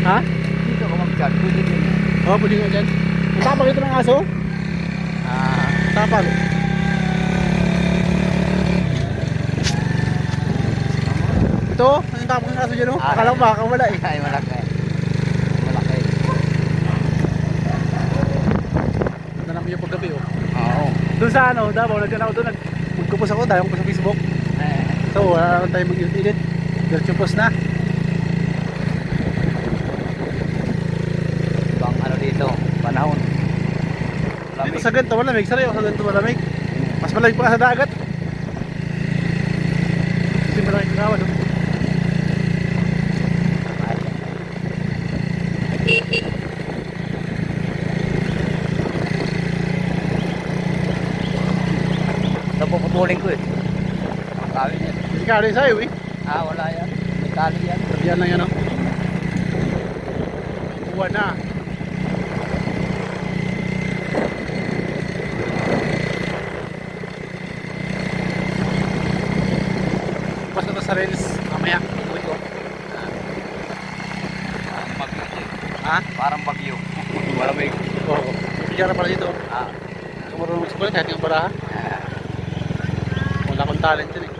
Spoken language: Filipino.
Ha? Dito ka mag-chat. Pwede din. Oo, pwede nga dyan. Matapag ito ng aso? Matapag. Ito, ang tapag ng aso dyan oh. Akala ko baka wala eh. Ay, malaki. Malaki. Ito namin yung paggabi oh. Oo. Doon sa ano, Davao, nagkan ako doon. Magkupos ako, dahil ko sa Facebook. So, wala naman tayo mag-edit. Diretso post na. Ibang ano dito, panahon. Dito sa ganito malamig, sarayo sa ganito malamig. Mas malamig pa sa dagat. Hindi malamig kagawan no? Napuputulin ko eh. Ang tali niya. Hindi ka rin sa'yo eh. Wala yan. May tali yan. Yan lang yan oh. Buwan na. Pas na to sa rails mamaya. Uwi ko. Parang bagyo siya. Ha? Parang bagyo. Malamig. Oo. Bigyan na pala dito. Marunong mag-school kahit yung baraha. Wala akong talent din eh.